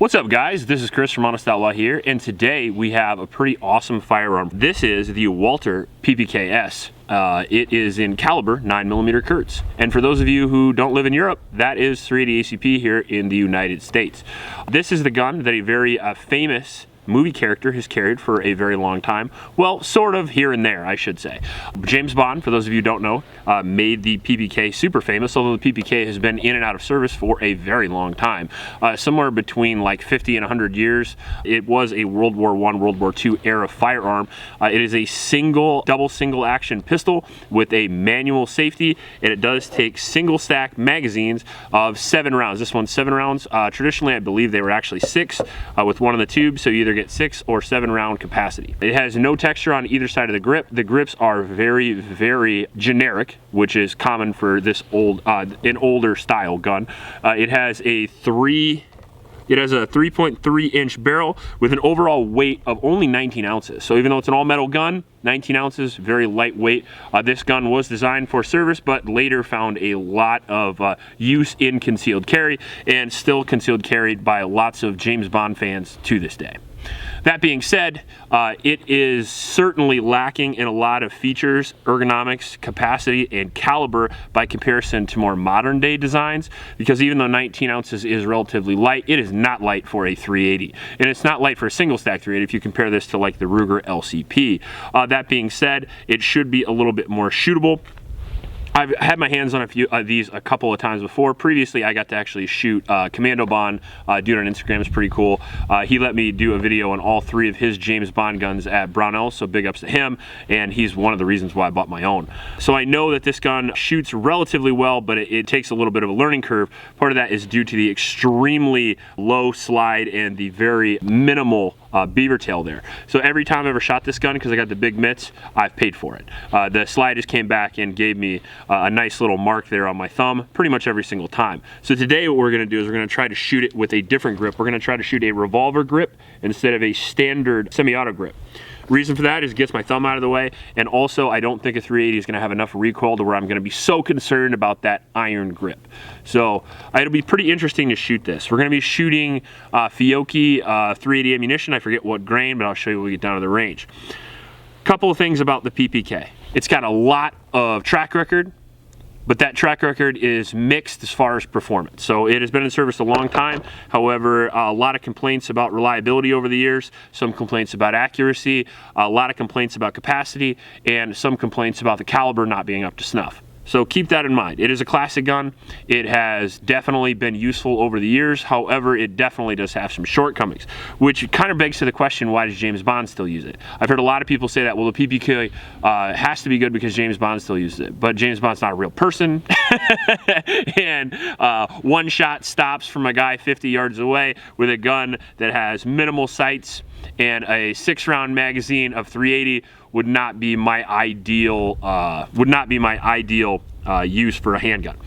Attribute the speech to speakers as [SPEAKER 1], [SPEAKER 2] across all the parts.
[SPEAKER 1] What's up, guys? This is Chris from Outlaw here, and today we have a pretty awesome firearm. This is the Walther PPK. It is in caliber 9mm Kurz. And for those of you who don't live in Europe, that is 380 ACP here in the United States. This is the gun that a very famous movie character has carried for a very long time. Well, sort of here and there, I should say. James Bond, for those of you who don't know, made the PPK super famous, although the PPK has been in and out of service for a very long time. Somewhere between like 50 and 100 years. It was a World War I, World War II era firearm. It is a double single action pistol with a manual safety, and it does take single stack magazines of 7 rounds. This one's 7 rounds. Traditionally, I believe they were actually 6 with one in the tube, so you either get 6 or 7 round capacity. It has no texture on either side of the grip. The grips are very, very generic, which is common for this an older style gun. It has a 3.3 inch barrel with an overall weight of only 19 ounces. So even though it's an all metal gun, 19 ounces, very lightweight. This gun was designed for service, but later found a lot of use in concealed carry, and still concealed carried by lots of James Bond fans to this day. That being said, it is certainly lacking in a lot of features, ergonomics, capacity, and caliber by comparison to more modern day designs, because even though 19 ounces is relatively light, it is not light for a 380. And it's not light for a single stack 380 if you compare this to like the Ruger LCP. That being said, it should be a little bit more shootable. I've had my hands on a few of these a couple of times before. Previously, I got to actually shoot Commando Bond. Dude on Instagram is pretty cool. He let me do a video on all 3 of his James Bond guns at Brownell, so big ups to him, and he's one of the reasons why I bought my own. So I know that this gun shoots relatively well, but it takes a little bit of a learning curve. Part of that is due to the extremely low slide and the very minimal beaver tail there. So every time I've ever shot this gun, because I got the big mitts, I've paid for it. The slide just came back and gave me a nice little mark there on my thumb pretty much every single time. So today what we're going to do is we're going to try to shoot it with a different grip. We're going to try to shoot a revolver grip instead of a standard semi-auto grip. Reason for that is it gets my thumb out of the way, and also I don't think a 380 is going to have enough recoil to where I'm going to be so concerned about that iron grip. So it'll be pretty interesting to shoot this. We're going to be shooting Fiocchi 380 ammunition. I forget what grain, but I'll show you when we get down to the range. Couple of things about the PPK. It's got a lot of track record, but that track record is mixed as far as performance. So it has been in service a long time. However, a lot of complaints about reliability over the years, some complaints about accuracy, a lot of complaints about capacity, and some complaints about the caliber not being up to snuff. So keep that in mind. It is a classic gun. It has definitely been useful over the years. However, it definitely does have some shortcomings, which kind of begs to the question, why does James Bond still use it? I've heard a lot of people say that, well, the PPK has to be good because James Bond still uses it. But James Bond's not a real person. And one shot stops from a guy 50 yards away with a gun that has minimal sights and a 6-round magazine of 380 would not be my ideal use for a handgun.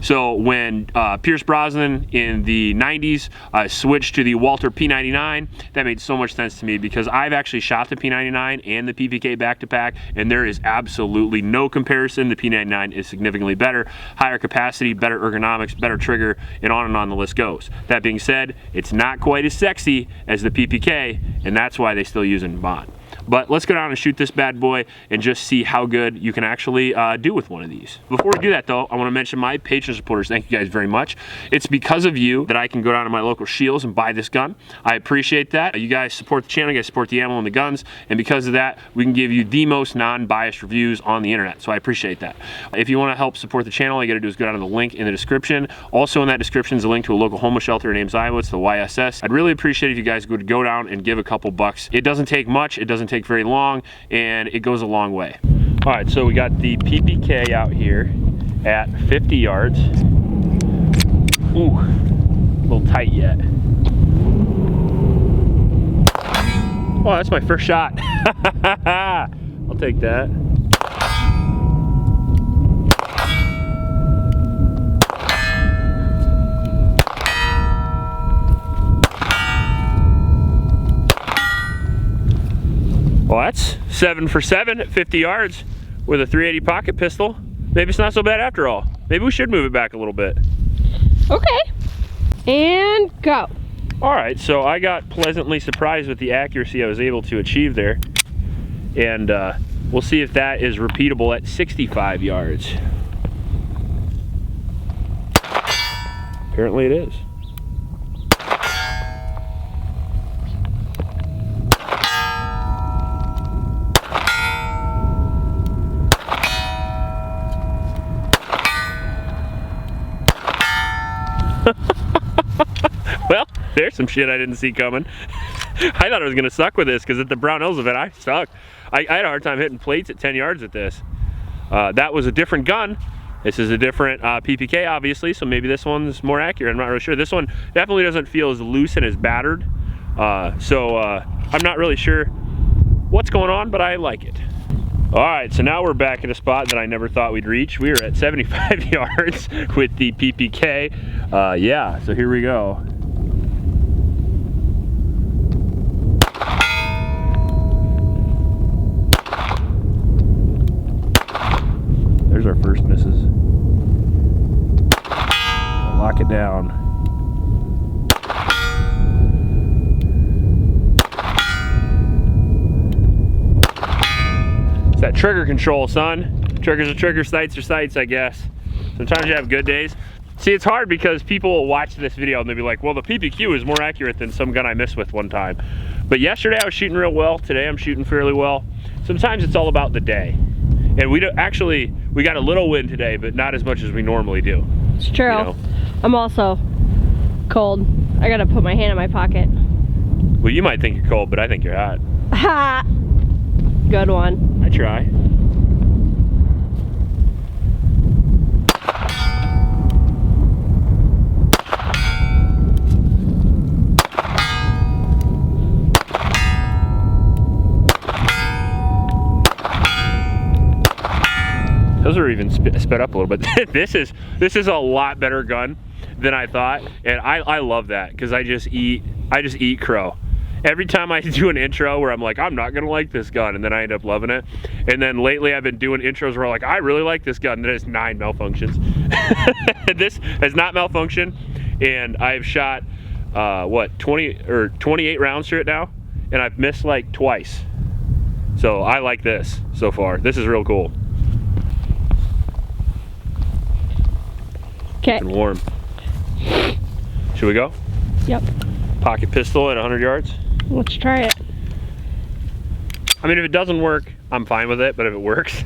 [SPEAKER 1] So when Pierce Brosnan in the 90s switched to the Walther P99, that made so much sense to me, because I've actually shot the P99 and the PPK back-to-back, and there is absolutely no comparison. The P99 is significantly better, higher capacity, better ergonomics, better trigger, and on the list goes. That being said, it's not quite as sexy as the PPK, and that's why they still use it in Bond. But let's go down and shoot this bad boy and just see how good you can actually do with one of these. Before we do that though, I want to mention my Patreon supporters. Thank you guys very much. It's because of you that I can go down to my local Scheels and buy this gun. I appreciate that. You guys support the channel, you guys support the ammo and the guns, and because of that, we can give you the most non-biased reviews on the internet, so I appreciate that. If you want to help support the channel, all you got to do is go down to the link in the description. Also in that description is a link to a local homeless shelter in Ames, Iowa. It's the YSS. I'd really appreciate if you guys would go down and give a couple bucks. It doesn't take much, it doesn't take very long, and it goes a long way. All right, so we got the PPK out here at 50 yards. Ooh, a little tight yet. Oh, that's my first shot. I'll take that. Well, that's 7 for 7 at 50 yards with a 380 pocket pistol. Maybe it's not so bad after all. Maybe we should move it back a little bit.
[SPEAKER 2] Okay, and go.
[SPEAKER 1] All right, so I got pleasantly surprised with the accuracy I was able to achieve there. And we'll see if that is repeatable at 65 yards. Apparently it is. Well, there's some shit I didn't see coming. I thought I was gonna suck with this because at the Brown Hills event I sucked. I had a hard time hitting plates at 10 yards with this. That was a different gun. This is a different PPK, obviously, so maybe this one's more accurate. I'm not really sure. This one definitely doesn't feel as loose and as battered. I'm not really sure what's going on, but I like it. All right, so now we're back at a spot that I never thought we'd reach. We were at 75 yards with the PPK. Yeah, so here we go. There's our first misses. Lock it down. It's that trigger control, son. Triggers are triggers, sights are sights, I guess. Sometimes you have good days. See, it's hard because people will watch this video and they'll be like, well, the PPQ is more accurate than some gun I missed with one time. But yesterday I was shooting real well. Today I'm shooting fairly well. Sometimes it's all about the day. And we got a little wind today, but not as much as we normally do.
[SPEAKER 2] It's true.
[SPEAKER 1] You know?
[SPEAKER 2] I'm also cold. I gotta put my hand in my pocket.
[SPEAKER 1] Well, you might think you're cold, but I think you're hot.
[SPEAKER 2] Ha! Good one.
[SPEAKER 1] I try. Those are even sped up a little bit. This is a lot better gun than I thought, and I love that because I just eat crow. Every time I do an intro where I'm like, I'm not gonna like this gun, and then I end up loving it. And then lately I've been doing intros where I'm like, I really like this gun, and then it's 9 malfunctions. This has not malfunctioned, and I've shot what, 20 or 28 rounds through it now, and I've missed like twice. So I like this so far. This is real cool.
[SPEAKER 2] Okay.
[SPEAKER 1] And warm. Should we go?
[SPEAKER 2] Yep.
[SPEAKER 1] Pocket pistol at 100 yards.
[SPEAKER 2] Let's try it.
[SPEAKER 1] I mean, if it doesn't work, I'm fine with it, but if it works.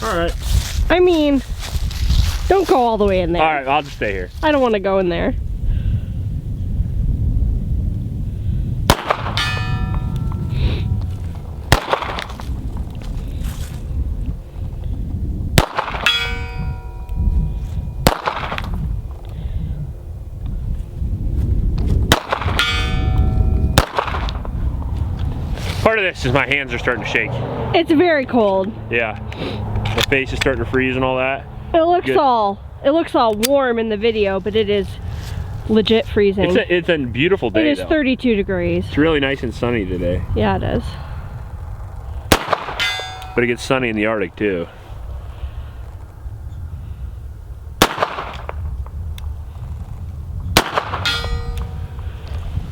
[SPEAKER 1] All right.
[SPEAKER 2] I mean, don't go all the way in there.
[SPEAKER 1] All right, I'll just stay here.
[SPEAKER 2] I don't want to go in there.
[SPEAKER 1] Part of this is my hands are starting to shake.
[SPEAKER 2] It's very cold.
[SPEAKER 1] Yeah. My face is starting to freeze and all that.
[SPEAKER 2] It looks all warm in the video, but it is legit freezing.
[SPEAKER 1] It's a beautiful day.
[SPEAKER 2] It is though. 32 degrees.
[SPEAKER 1] It's really nice and sunny today.
[SPEAKER 2] Yeah, it is.
[SPEAKER 1] But it gets sunny in the Arctic too.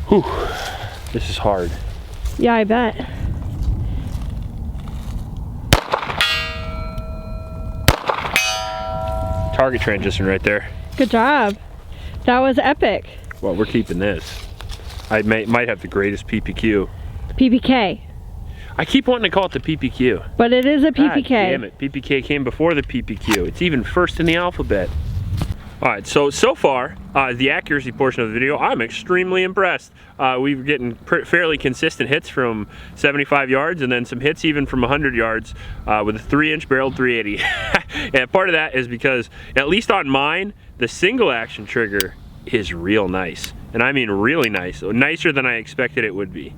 [SPEAKER 1] Whew. This is hard.
[SPEAKER 2] Yeah, I bet.
[SPEAKER 1] Target transition right there.
[SPEAKER 2] Good job. That was epic.
[SPEAKER 1] Well, we're keeping this. I might have the greatest PPQ.
[SPEAKER 2] PPK.
[SPEAKER 1] I keep wanting to call it the PPQ.
[SPEAKER 2] But it is a PPK.
[SPEAKER 1] God damn it. PPK came before the PPQ. It's even first in the alphabet. All right, so far, the accuracy portion of the video, I'm extremely impressed. We're getting fairly consistent hits from 75 yards and then some hits even from 100 yards with a 3-inch barreled 380. And part of that is because, at least on mine, the single action trigger is real nice. And I mean really nice, nicer than I expected it would be.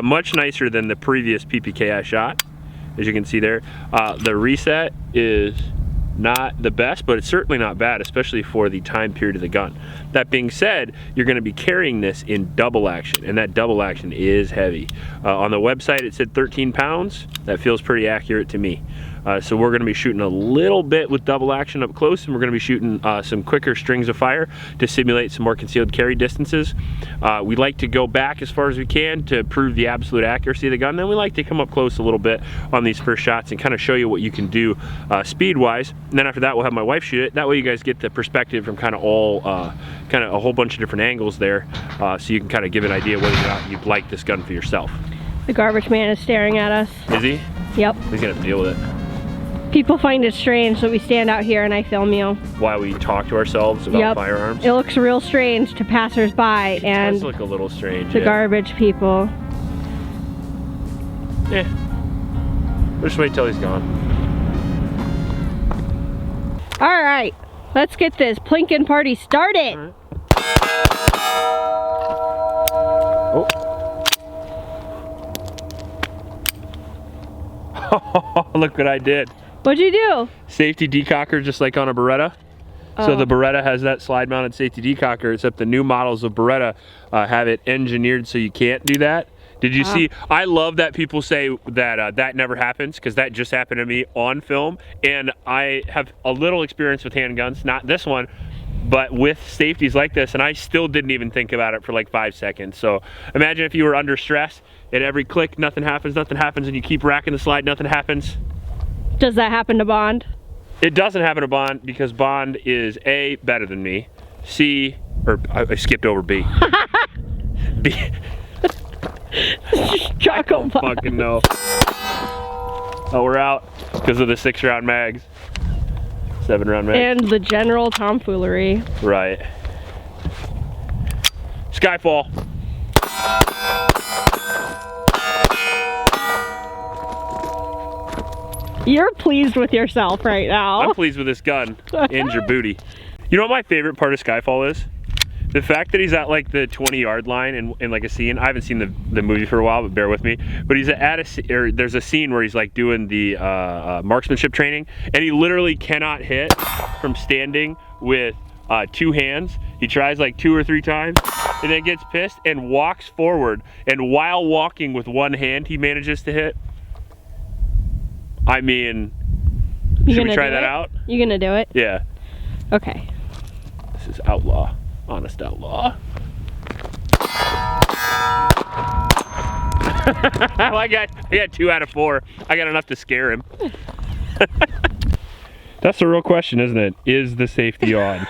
[SPEAKER 1] Much nicer than the previous PPK I shot, as you can see there. The reset is not the best, but it's certainly not bad, especially for the time period of the gun. That being said, you're going to be carrying this in double action, and that double action is heavy. On the website it said 13 pounds. That feels pretty accurate to me. So we're going to be shooting a little bit with double action up close, and we're going to be shooting some quicker strings of fire to simulate some more concealed carry distances. We like to go back as far as we can to prove the absolute accuracy of the gun. Then we like to come up close a little bit on these first shots and kind of show you what you can do speed-wise. And then after that, we'll have my wife shoot it. That way you guys get the perspective from kind of all, kind of a whole bunch of different angles there, so you can kind of give an idea whether or not you'd like this gun for yourself.
[SPEAKER 2] The garbage man is staring at us.
[SPEAKER 1] Is he?
[SPEAKER 2] Yep.
[SPEAKER 1] He's gonna have to deal with it.
[SPEAKER 2] People find it strange that we stand out here and I film you.
[SPEAKER 1] While we talk to ourselves about firearms?
[SPEAKER 2] It looks real strange to passersby and
[SPEAKER 1] does look a little strange.
[SPEAKER 2] The garbage people.
[SPEAKER 1] Yeah. We'll just wait till he's gone.
[SPEAKER 2] All right, let's get this Plinkin' party started.
[SPEAKER 1] Right. Oh. Look what I did.
[SPEAKER 2] What'd you do?
[SPEAKER 1] Safety decocker, just like on a Beretta. So the Beretta has that slide mounted safety decocker, except the new models of Beretta have it engineered so you can't do that. Did you see? I love that people say that that never happens, because that just happened to me on film. And I have a little experience with handguns, not this one, but with safeties like this, and I still didn't even think about it for like 5 seconds. So imagine if you were under stress, at every click, nothing happens, and you keep racking the slide, nothing happens.
[SPEAKER 2] Does that happen to Bond?
[SPEAKER 1] It doesn't happen to Bond, because Bond is A, better than me, C, or I skipped over B. B. I don't fucking know. Oh, we're out because of the 6-round mags. 7-round mags.
[SPEAKER 2] And the general tomfoolery.
[SPEAKER 1] Right. Skyfall.
[SPEAKER 2] You're pleased with yourself right now.
[SPEAKER 1] I'm pleased with this gun and your booty. You know what my favorite part of Skyfall is? The fact that he's at like the 20-yard line in like a scene. I haven't seen the movie for a while, but bear with me. But he's there's a scene where he's like doing the marksmanship training, and he literally cannot hit from standing with 2 hands. He tries like 2 or 3 times, and then gets pissed and walks forward. And while walking with 1 hand, he manages to hit. I mean, should we try that out?
[SPEAKER 2] You gonna do it?
[SPEAKER 1] Yeah.
[SPEAKER 2] Okay.
[SPEAKER 1] This is Outlaw. Honest Outlaw. I got 2 out of 4. I got enough to scare him. That's the real question, isn't it? Is the safety on?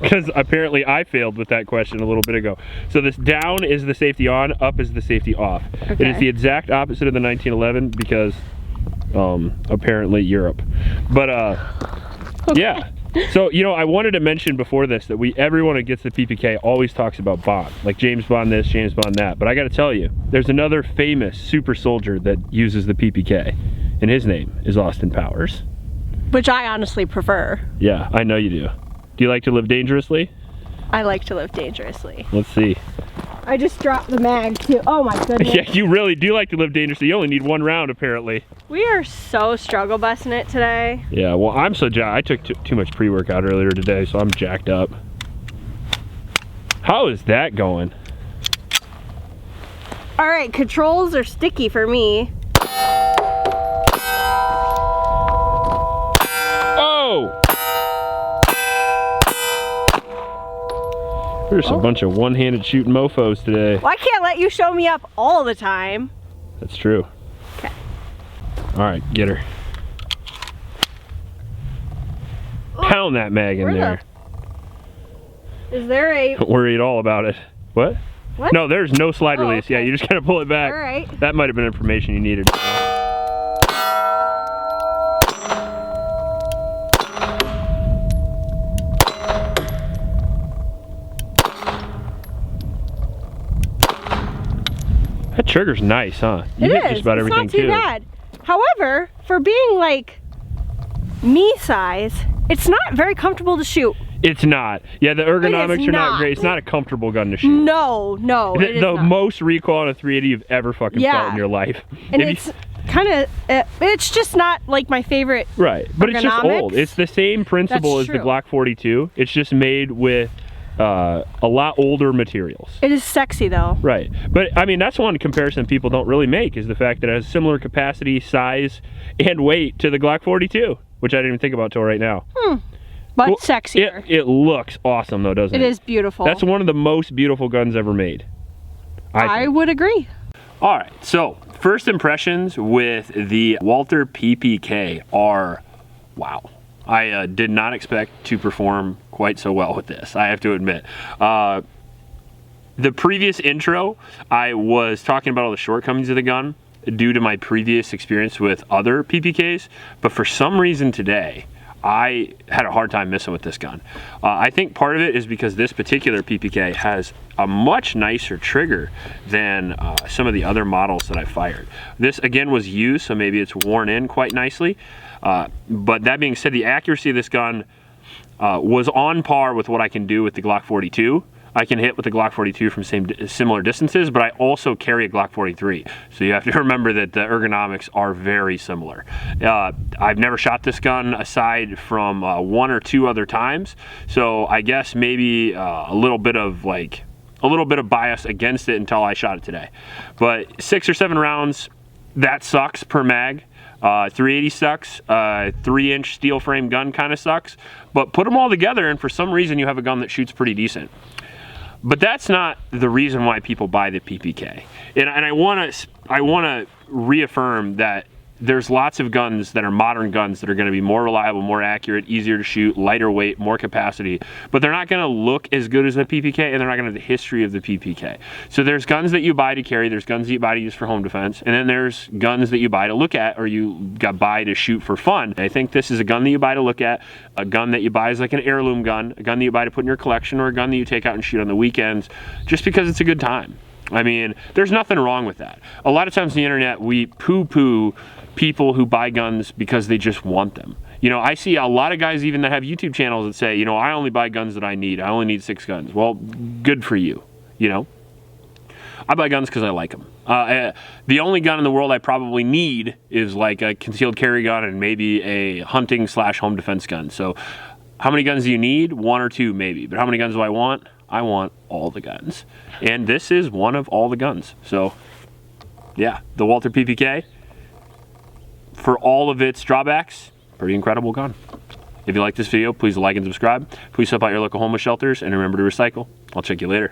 [SPEAKER 1] Because apparently I failed with that question a little bit ago. So this down is the safety on, up is the safety off. Okay. It is the exact opposite of the 1911 because apparently Europe. But yeah. So, you know, I wanted to mention before this that everyone that gets the PPK always talks about Bond. Like James Bond this, James Bond that. But I got to tell you, there's another famous super soldier that uses the PPK. And his name is Austin Powers.
[SPEAKER 2] Which I honestly prefer.
[SPEAKER 1] Yeah, I know you do. Do you like to live dangerously?
[SPEAKER 2] I like to live dangerously.
[SPEAKER 1] Let's see.
[SPEAKER 2] I just dropped the mag too. Oh my goodness.
[SPEAKER 1] Yeah, you really do like to live dangerously. You only need 1 round apparently.
[SPEAKER 2] We are so struggle busting it today.
[SPEAKER 1] Yeah, well I'm so jacked. I took too much pre-workout earlier today, so I'm jacked up. How is that going?
[SPEAKER 2] All right, controls are sticky for me.
[SPEAKER 1] Oh! There's a bunch of one-handed shooting mofos today.
[SPEAKER 2] Well, I can't let you show me up all the time.
[SPEAKER 1] That's true.
[SPEAKER 2] Okay.
[SPEAKER 1] All right, get her. Pound that mag in there.
[SPEAKER 2] Is there a...
[SPEAKER 1] Don't worry at all about it. What?
[SPEAKER 2] What?
[SPEAKER 1] No, there's no slide release.
[SPEAKER 2] Okay.
[SPEAKER 1] Yeah, you just gotta pull it back.
[SPEAKER 2] All right.
[SPEAKER 1] That might have been information you needed. That trigger's nice, huh? You hit just about everything too.
[SPEAKER 2] It's not too bad. However, for being like me size, it's not very comfortable to shoot.
[SPEAKER 1] It's not. Yeah, the ergonomics are not great. It's not a comfortable gun to shoot.
[SPEAKER 2] No, no.
[SPEAKER 1] The most recoil on a 380 you've ever fucking felt in your life.
[SPEAKER 2] And kind of, it's just not like my favorite.
[SPEAKER 1] Right, but it's just old. It's the same principle as the
[SPEAKER 2] true.
[SPEAKER 1] Glock 42. It's just made with a lot older materials.
[SPEAKER 2] It is sexy though.
[SPEAKER 1] Right, but I mean, that's one comparison people don't really make, is the fact that it has similar capacity, size, and weight to the Glock 42, which I didn't even think about till right now.
[SPEAKER 2] But
[SPEAKER 1] Well,
[SPEAKER 2] sexier.
[SPEAKER 1] It looks awesome though, doesn't it?
[SPEAKER 2] It is beautiful.
[SPEAKER 1] That's one of the most beautiful guns ever made.
[SPEAKER 2] I would agree.
[SPEAKER 1] All right, so first impressions with the Walther PPK are, wow. I did not expect to perform quite so well with this, I have to admit. The previous intro, I was talking about all the shortcomings of the gun due to my previous experience with other PPKs, but for some reason today, I had a hard time messing with this gun. I think part of it is because this particular PPK has a much nicer trigger than some of the other models that I fired. This again was used, so maybe it's worn in quite nicely. But that being said, the accuracy of this gun was on par with what I can do with the Glock 42. I can hit with the Glock 42 from similar distances, but I also carry a Glock 43. So you have to remember that the ergonomics are very similar. I've never shot this gun aside from 1 or 2 other times. So I guess maybe a little bit of bias against it until I shot it today. But 6 or 7 rounds, that sucks per mag. 380 sucks, 3-inch steel frame gun kind of sucks, but put them all together and for some reason you have a gun that shoots pretty decent. But that's not the reason why people buy the PPK. And I want to reaffirm that there's lots of guns that are modern guns that are going to be more reliable, more accurate, easier to shoot, lighter weight, more capacity, but they're not going to look as good as the PPK, and they're not going to have the history of the PPK. So there's guns that you buy to carry, there's guns that you buy to use for home defense, and then there's guns that you buy to look at or you buy to shoot for fun. I think this is a gun that you buy to look at, a gun that you buy is like an heirloom gun, a gun that you buy to put in your collection, or a gun that you take out and shoot on the weekends just because it's a good time. I mean, there's nothing wrong with that. A lot of times on the internet, we poo-poo people who buy guns because they just want them. You know, I see a lot of guys even that have YouTube channels that say, you know, I only buy guns that I need. I only need 6 guns. Well, good for you, you know. I buy guns because I like them. The only gun in the world I probably need is like a concealed carry gun and maybe a hunting/home defense gun. So how many guns do you need? 1 or 2 maybe. But how many guns do I want? I want all the guns. And this is one of all the guns. So yeah, the Walther PPK, for all of its drawbacks, pretty incredible gun. If you like this video, please like and subscribe. Please help out your local homeless shelters and remember to recycle. I'll check you later.